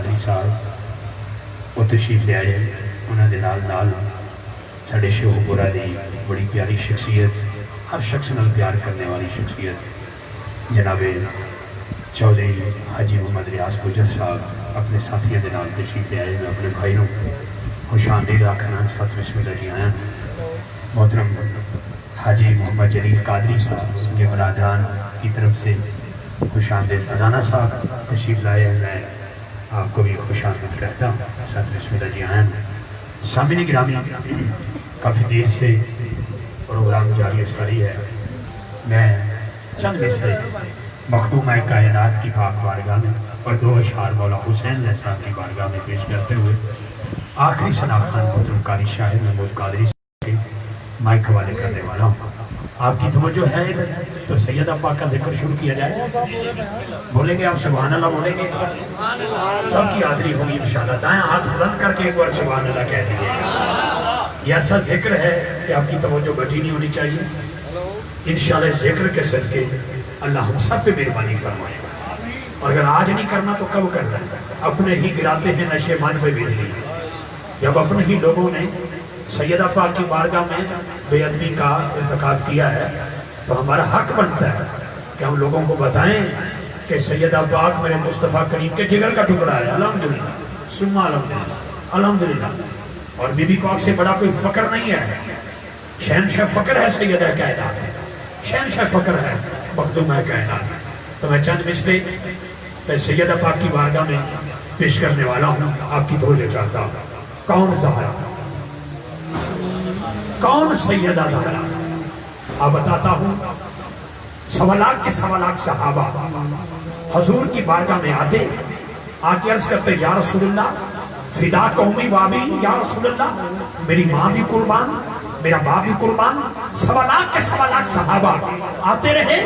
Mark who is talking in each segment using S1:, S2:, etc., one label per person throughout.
S1: قادری صاحب وہ تشریف لے آئے. انہوں نے نال ساڑھے شیخ پورا دی بڑی پیاری شخصیت, ہر شخص نال پیار کرنے والی شخصیت جناب چودھری حاجی محمد ریاض گجر صاحب اپنے ساتھیوں کے نال تشریف لے آئے. میں اپنے بھائی نو خوش آمدید آکھنا, ساتھ بسم اللہ جی آیا. محترم حاجی محمد جلیل قادری صاحب جو برادران کی طرف سے خوش آمدید. رانا صاحب تشریف لائے ہیں, میں آپ کو بھی خوش آمدید کہتا ہوں, ساتھ بسم اللہ جی آیا. سامعین گرامی, کافی دیر سے پروگرام جاری اسکاری ہے. میں چند مصرے مخدومہ کائنات کی پاک بارگاہ میں اور 2 اشعار مولا حسین علیہ السلام کی بارگاہ میں پیش کرتے ہوئے آخری شناختان محترم قاری شاہد محمود قادری کے مائک حوالے کرنے والا ہوں. آپ کی توجہ ہے ادھر تو سیدہ پاک کا ذکر شروع کیا جائے. بولیں گے آپ سبحان اللہ بولیں گے؟ سب کی حاضری ہوگی انشاءاللہ. دائیں ہاتھ بلند کر کے ایک بار سبحان اللہ کہہ دیجیے گا. یہ ایسا ذکر ہے کہ آپ کی توجہ بچی نہیں ہونی چاہیے. انشاءاللہ ذکر کے صدقے اللہ ہم سب پہ مہربانی فرمائے گا. اور اگر آج نہیں کرنا تو کب کرنا ہے؟ اپنے ہی گراتے ہیں نشے مان پہ بجلی. جب اپنے ہی لوگوں نے سیدہ پاک کی بارگاہ میں بے ادبی کا ارتکاب کیا ہے تو ہمارا حق بنتا ہے کہ ہم لوگوں کو بتائیں کہ سیدہ پاک میرے مصطفیٰ کریم کے جگر کا ٹکڑا ہے. الحمدللہ ثم الحمدللہ الحمدللہ. اور بی بی پاک سے بڑا کوئی فقر نہیں ہے. شہنشاہ فقر ہے سیدہ کائنات, شہنشاہ فقر ہے مخدومہ کائنات. تو میں چند مصرے سیدہ پاک کی بارگاہ میں پیش کرنے والا ہوں. آپ کی توجہ چاہتا ہوں. کون زہرا, کون سیدہ زہرا؟ آپ بتاتا ہوں. 1.25 لاکھ کے 1.25 لاکھ صحابہ حضور کی بارگاہ میں آتے, آ کے عرض کرتے یا رسول اللہ فدا قومی وابی, یا رسول اللہ میری ماں بھی قربان, میرا باپ بھی قربان. 1.25 لاکھ کے 1.25 لاکھ صحابہ آتے رہے,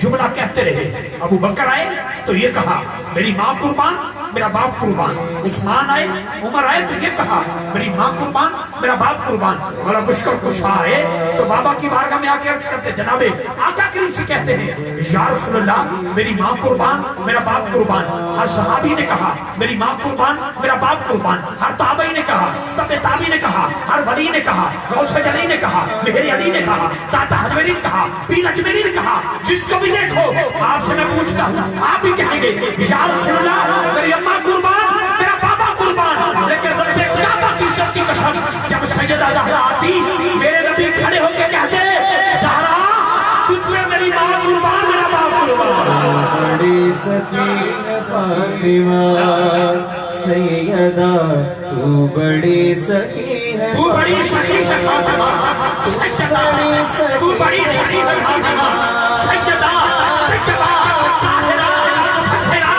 S1: جملہ کہتے رہے. ابو بکر آئے تو یہ کہا میری ماں قربان, میرا باپ قربان. عثمان آئے, عمر آئے تو یہ کہا میری ماں قربان, میرا باپ قربان. مولا بشکر کشا آئے تو بابا کی بارگاہ میں آ کے عرض کرتے جناب آقا کریم سے کہتے ہیں یا رسول اللہ میری ماں قربان, میرا باپ قربان. ہر صحابی نے کہا میری ماں قربان, میرا باپ قربان. ہر تابعی نے کہا, تابعی نے کہا, ہر ولی نے کہا, غوث جلی نے کہا, مہر علی نے کہا, داتا حجویری نے کہا, پیر اجمیری نے کہا. جس کو بھی دیکھو آپ سے میں پوچھتا ہوں, آپ بھی کہیں گے یا رسول اللہ میری اماں قربان, میرا بابا قربان. لیکن رب کعبہ کی عزت کی قسم جب سیدہ زہرا آتی میرے نبی کھڑے ہو کے کہتے زہرا تجھ میں میری ماں قربان, میرا باپ قربان.
S2: بڑی سکینہ فاطمہ سیدہ تو بڑی سکینہ,
S1: تو بڑی سکینہ فاطمہ, تو بڑی سکینہ فاطمہ, سیدہ طیبہ طاہرہ فاضلہ,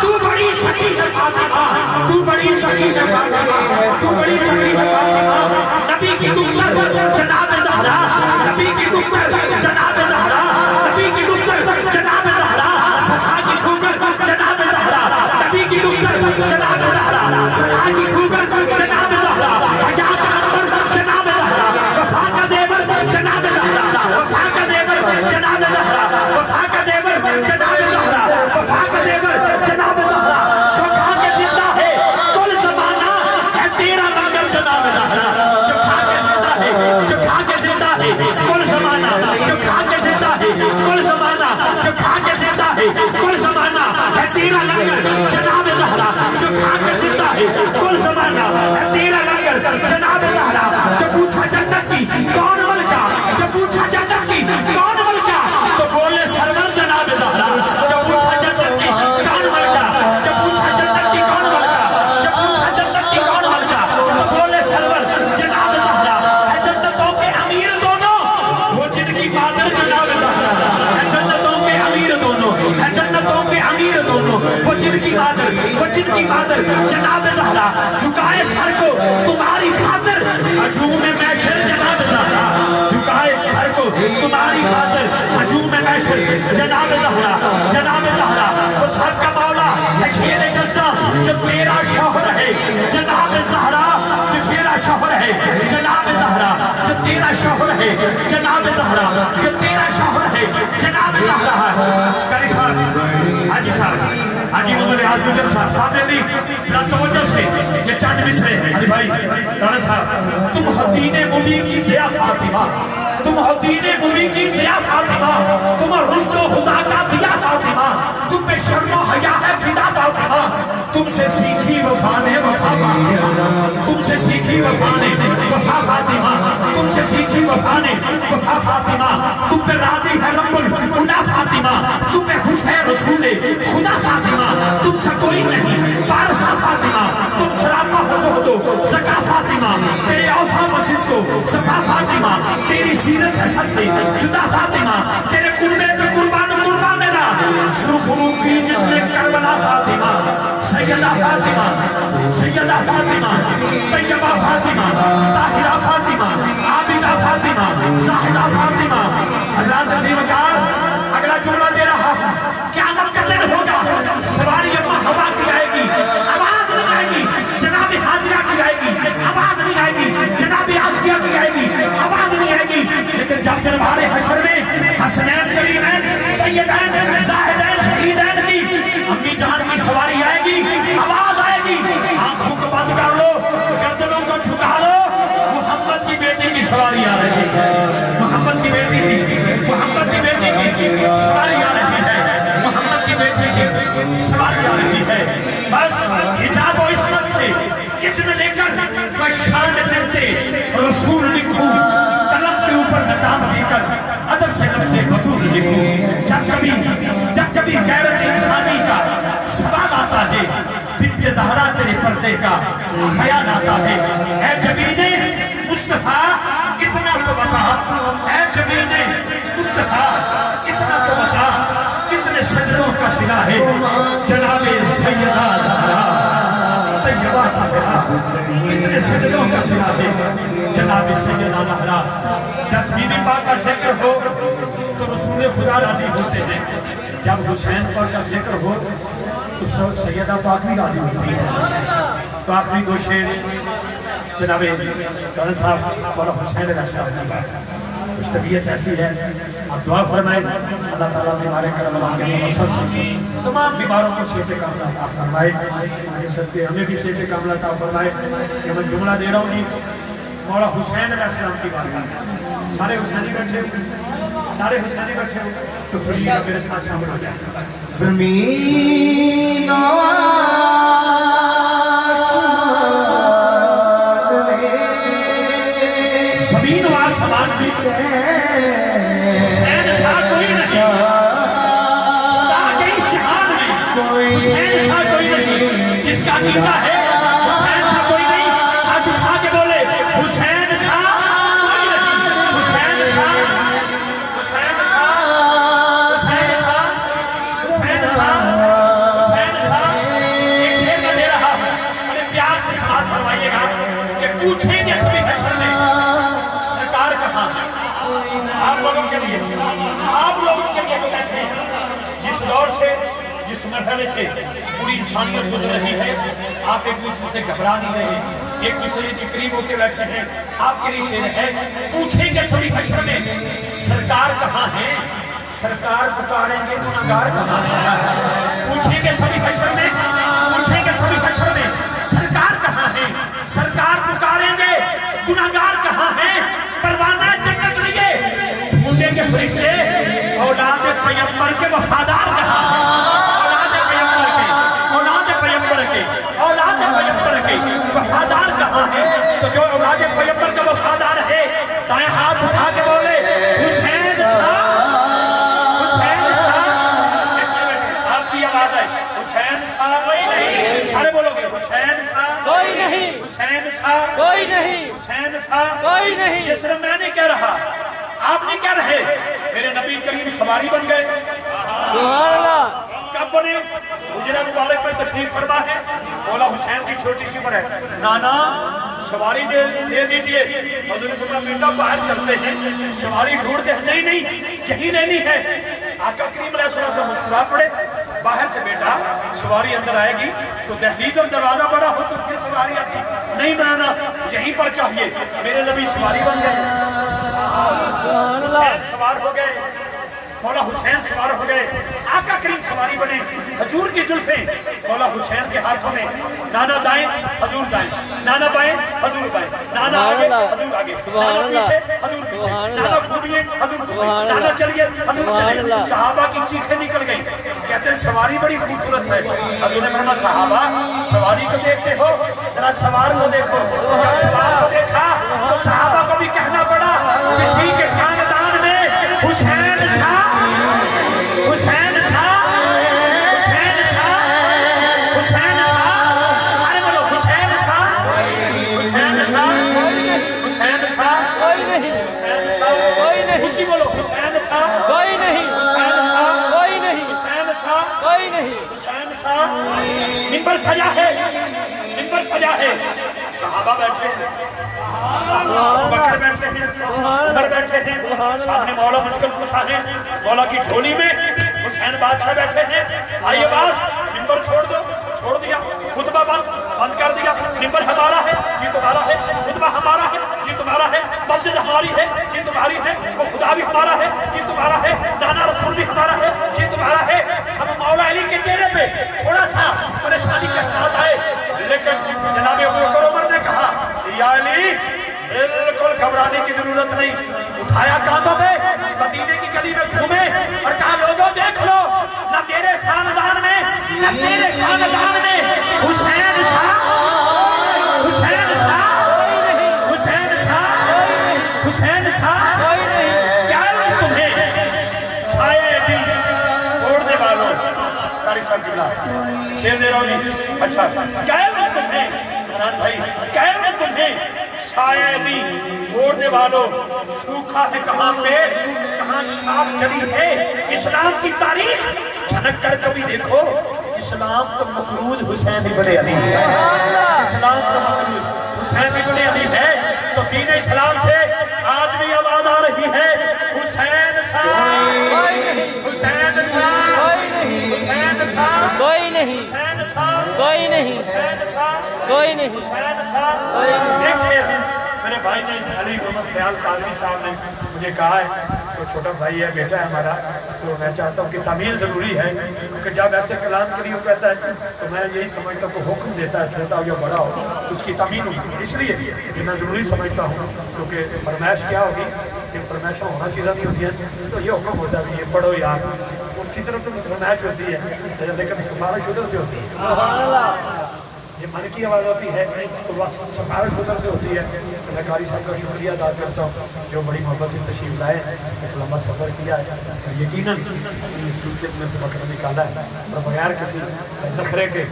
S1: تو بڑی سکینہ فاطمہ, تو بڑی سکینہ فاطمہ, تو بڑی سکینہ فاطمہ. نبی کی دختر جناب زہرا, نبی کی دختر جناب زہرا, نبی کی دختر جناب زہرا, صفا کی خوگر جناب زہرا, نبی کی دختر جناب زہرا, صفا کی خوگر جناب زہرا, حیا کا انور جناب زہرا, وفا کا زیور جناب زہرا, وفا کا زیور جناب زہرا, وفا کا زیور جناب زہرا, وفا کا زیور جناب زہرا. جو کھا کے زندہ ہے کل زمانہ ہے تیرا مگر جناب زہرا, جو کھا کے زندہ ہے, جو کھا کے زندہ ہے کل زمانہ, جو کھا کے زندہ ہے کل زمانہ, جو کھا کے زندہ ہے کل زمانہ ہے تیرا لنگر جناب زہرا, جو کھا کے زندہ ہے کل زمانہ ہے تیرا لنگر جناب زہرا. جو پوچھا جنت کی کون ملکہ, جو پوچھا جنت کی کون ملکہ تو بولے سرور جناب زہرا. جو پوچھا جنت کی کون ملکہ, جو پوچھا جنت کی کون ملکہ, جو پوچھا جنت کی کون ملکہ تو بولے سرور جناب زہرا. ہے جنتوں کے امیر دونوں وہ جن کی مادر جناب زہرا, ہے جنتوں کے امیر دونوں, ہے جنتوں کے امیر دونوں وہ جن کی مادر, وہ جن کی مادر جناب زہرا. جھکائے سر کو تمہاری خاطر ہجوم محشر جناب زہرا, جھکائے سر کو تمہاری خاطر ہجوم محشر جناب زہرا, جناب زہرا. وہ سب کا مولا ہے شیر جزدہ جو تیرا شوہر ہے جناب زہرا, جو تیرا شوہر ہے جناب زہرا, جو تیرا شوہر ہے جناب زہرا, جو تیرا شوہر ہے جناب زہرا. قاری صاحب हाजी साहब, हाजी मोहम्मद रियाज गुजर साहब, साहब जल्दी जरा तवज्जो से ये चंद मिसरे अली भाई राणा साहब, तुम हदीने मुबी की ज़िया फातिमा, तुम हदीने मुबी की ज़िया फातिमा, तुम रुश्तो खुदा का दिया फातिमा, तुम पे शर्मो हया है फिदा फातिमा, तुमसे सीखी वफा ने वफा फातिमा, तुमसे सीखी वफा ने वफा फातिमा, तुमसे सीखी वफा ने वफा फातिमा, तुम पे राजी है रब्बुल खुदा फातिमा, तुम पे खुश है रसूले खुदा फातिमा, तुमसे कोई नहीं बारसा फातिमा, तुम सरापा हो तो ज़का फातिमा, तेरे औफा मस्जिद को सफा फातिमा, तेरी सीरत है सबसे जुदा फातिमा, तेरे कुर्बे पे कुर्बान कुर्बा मेरा सुरखरू की जिसने करबला फातिमा, सैयदा फातिमा, सैयदा फातिमा, तैयबा फातिमा, ताहिरा फातिमा, आबिदा फातिमा, साहिदा फातिमा। हज़रात ज़ीवकार अगला जुमला दे रहा हूँ, क़यामत का दिन होगा, सवारी अम्मा हवा की आएगी, आवाज नहीं आएगी, जनाब हाजिरा की आएगी, आवाज नहीं आएगी, जनाब आसिया की आएगी, आवाज नहीं आएगी, लेकिन जब दरबार हशर में हसनैन करीमैन तैयबैन ज़ाहिदैन शहीदैन की अम्मी जान की सवारी आएगी, आवाज आएगी, आंखों को बंद कर लो, गर्दनों को झुका लो, मोहम्मद की बेटी की सवारी आ रही है, मोहम्मद की बेटी की, मोहम्मद की बेटी की सवारी आ रही है, मोहम्मद की बेटी की सवारी आ रही है। बस हिजाब और इस्मत से इसमें लेकर मैं शान देते रसूल लिखूं, कलम के ऊपर नकाम देकर अदब से लफ्ज़े रसूल लिखूं। जब कभी गैरत इंसानी का सवाल आता है, बिन्ते ज़हरा तेरे पर्दे का ख्याल आता है, ऐ जबीने मुस्तफा इतना तो बता, ऐ जबीने मुस्तफा इतना तो बता, कितने सजदों का सिला है जनाबे सैयदा ज़हरा तैयबा ताहिरा, कितने सजदों का सिला है जनाबे सैयदा ज़हरा। जब बीबी पाक का जिक्र हो तो रसूल खुदा राजी होते हैं, जब हुसैन पाक का जिक्र हो तो सैयदा पाक भी राजी होती है। तो आखिरी दो शेर जनाबे गौर साहब वाला हुसैन कुछ तबीयत ऐसी है, आप दुआ फरमाएं अल्लाह ताला बीमारे करबला के मौसम से तमाम बीमारों को सेहत कामला अता फरमाए, आगे सबसे हमें भी सेहत कामला अता फरमाए। ये मैं जुमला दे रहा हूँ जी, मौला हुसैन अलैहिस्सलाम की बात कर, सारे हुसैनी बैठे हो, सारे हुसैनी बैठे हो, तो सुनिएगा मेरे साथ शामिल हो जाए।
S2: ज़मीन
S1: आसमान में हुसैन शाह कोई नहीं, ताक़े इस्तेहार में हुसैन शाह कोई नहीं, जिसका अक़ीदा है हुसैन शाह कोई नहीं, हाथ उठा के बोले हुसैन शाह कोई नहीं, हुसैन शाह, हुसैन शाह, हुसैन शाह, हुसैन शाह, हुसैन शाह। एक शेर में दे रहा हूँ, बड़े प्यार से साथ फरमाइएगा कि पूछेंगे सभी हश्र में सरकार कहाँ है। आप लोगों के लिए बैठे हैं, जिस दौर से जिस मरहले से पूरी इंसानियत गुजर रही है, आप एक दूसरे से घबरा नहीं रहे, एक दूसरे के करीब होकर बैठे हैं। आपके लिए शेर है, पूछेंगे सभी हश्र में सरकार कहाँ है, सरकार पुकारेंगे गुनाहगार कहाँ है। पूछेंगे सभी हश्र में, पूछेंगे सभी हश्र में सरकार कहाँ है, सरकार पुकारेंगे गुनाहगार कहाँ है। परवाना जन्नत लिए ढूंढेंगे फरिश्ते, औलाद पैगंबर के वफादार कहाँ है, औलाद पैगंबर के, औलाद पैगंबर के, औलाद पैगंबर के वफादार कहाँ है। तो जो औलाद पैगंबर का वफादार है, दाएं हाथ उठा के बोले हुसैन शाह, हुसैन शाह। आपकी आवाज है हुसैन शाह कोई नहीं, सारे बोलोगे हुसैन शाह कोई नहीं, हुसैन शाह कोई नहीं, हुसैन शाह कोई नहीं। ये सिर्फ मैं नहीं कह रहा, आप नहीं कह रहे, मेरे नबी करीम सवारी बन गए। सुभान अल्लाह। कब बने? हुजरा मुबारक में तशरीफ फरमा है, मौला हुसैन की छोटी सी उम्र है, नाना सवारी दे दीजिए। हज़रत फरमा बेटा बाहर चलते हैं, सवारी ढूंढते हैं, नहीं नहीं यही लेनी है। आका करीम अलैहिस्सलाम से मुस्कुरा पड़े, बाहर से बेटा सवारी अंदर आएगी तो दहलीज और दरवाजा बड़ा हो तो फिर सवारी आती, नहीं नाना यहीं पर चाहिए। मेरे नबी सवारी बन गए, हुसैन सवार हो गए, मौला हुसैन सवार हो गए, आका करीम सवारी बने। हजूर की जुल्फें मौला हुसैन के हाथों में, नाना दाएं हजूर दाएं, नाना बाएं हजूर बाएं, नाना आगे हजूर आगे, नाना पीछे हजूर पीछे, नाना घूमिए हजूर घूमिए, नाना चलिए हजूर चलिए। सहाबा की चीखें निकल गई, कहते हैं सवारी बड़ी खूबसूरत है। हजूर ने फरमाया सहाबा सवारी को देखते हो, जरा सवार को देखो। जब सवार को देखा तो सहाबा को भी कहना पड़ा किसी के खानदान में हुसैन शाह, हुसैन शाह, हुसैन शाह, हुसैन शाह, सारे बोलो हुसैन शाह, हुसैन शाह, हुसैन शाह, हुसैन शाह, ऊंची बोलो हुसैन शाह, हुसैन शाह, हुसैन शाह, हुसैन शाह। मिंबर सजा है, मिंबर सजा है, सहाबा बैठे हैं, बकर बैठे हैं, उमर बैठे हैं, सामने मौला मुश्किल कुशा है, मौला की झोली में हुसैन बादशाह बैठे हैं। आइए बात, मिंबर छोड़ दो, छोड़ दिया, खुतबा बंद कर दिया। मिंबर हमारा है जी तुम्हारा है, खुतबा हमारा है जी तुम्हारा है, मस्जिद हमारी है जी तुम्हारी है, वो खुदा भी हमारा है जी तुम्हारा है, नाना रसूल भी हमारा है जी तुम्हारा है। हम मौला अली के चेहरे पे थोड़ा सा परेशानी के साथ आए, लेकिन जनाब अबू बकर उमर ने कहा या अली बिल्कुल घबराने की जरूरत नहीं। उठाया कांधों पे, मदीने की गली में घूमे और कहा लोगों देख लो, न मेरे खानदान में न तेरे खानदान में हुसैन शाह, हुसैन शाह, हुसैन शाह, हुसैन शाह। क्या मैं तुम्हें साये दिल ओढ़ने वालों, कारी साहब जिला शेर दे रहा हूँ जी। अच्छा क्या मैं तुम्हें भाई, क्या मैं तुम्हें शायदी ओढ़ने वालों, सूखा है कहाँ पे कहाँ शाख चली है इस्लाम की तारीख झनक कर कभी देखो। इस्लाम तो मकरूज हुसैन इब्ने अली है, इस्लाम तो मकरूज हुसैन इब्ने अली है। तो दीन इस्लाम से आज भी आवाज आ रही है हुसैन साहब, हुसैन साहब, हुसैन साहब,
S3: कोई नहीं,
S1: हुसैन साहब,
S3: कोई नहीं,
S1: हुसैन साहब,
S3: कोई नहीं।
S1: हुसैन साहब। देखिए मेरे भाई ने अली मोहम्मद ख्याल कादरी साहब ने मुझे कहा है, तो छोटा भाई है, बेटा है हमारा, तो मैं चाहता हूँ कि तामील ज़रूरी है, क्योंकि जब ऐसे कलाम के लिए कहता है तो मैं यही समझता हूँ कि हुक्म देता है छोटा हो या बड़ा हो तो उसकी तामील होगी, इसलिए ये मैं ज़रूरी समझता हूँ। क्योंकि फरमाइश क्या होगी कि फरमाइश होना चीज़ें नहीं होती है, तो ये हुक्म होता है ये पढ़ो यार, उसकी तरफ तो फरमाइश होती है लेकिन सिफारिश उधर से होती है, ये मन की आवाज़ होती है तो बस सिफारिश उधर से होती है। मैं कारी साहब का शुक्रिया अदा करता हूँ जो बड़ी मोहब्बत से तशरीफ लाए, एक लंबा सफ़र किया है, यकीनन सूफियत में से मकसद निकाला है और बगैर किसी नखरे के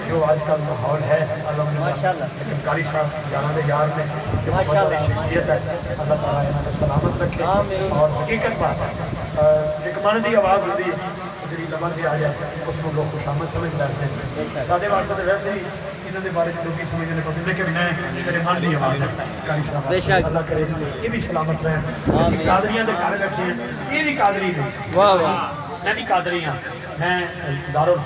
S1: जो आजकल माहौल है अल्हम्दुलिल्लाह। लेकिन कारी साहब जाना यार में जो बहुत बड़ी शख्सियत है, अल्लाह ताला इन्हें सलामत रखे। और हकीकत बात है एक मन की आवाज़ होती है जी लबन से आ जाए उसको लोग खुशामद समझ जाते हैं, साढ़े वास्ते तो वैसे ही इन्होंने बारे में लोग समझने को, लेकिन मैं मेरे मन की आवाज़ है कारी साहब, अल्लाह करे ये भी सलामत रहें। ਅਸੀਂ ਕਾਦਰੀਆਂ ਦੇ ਘਰ ਬੈਠੇ ਹਾਂ, ਇਹ ਵੀ ਕਾਦਰੀ ਨੇ,
S3: वाह वाह।
S1: मैं भी कादरी हाँ, मैं दारुल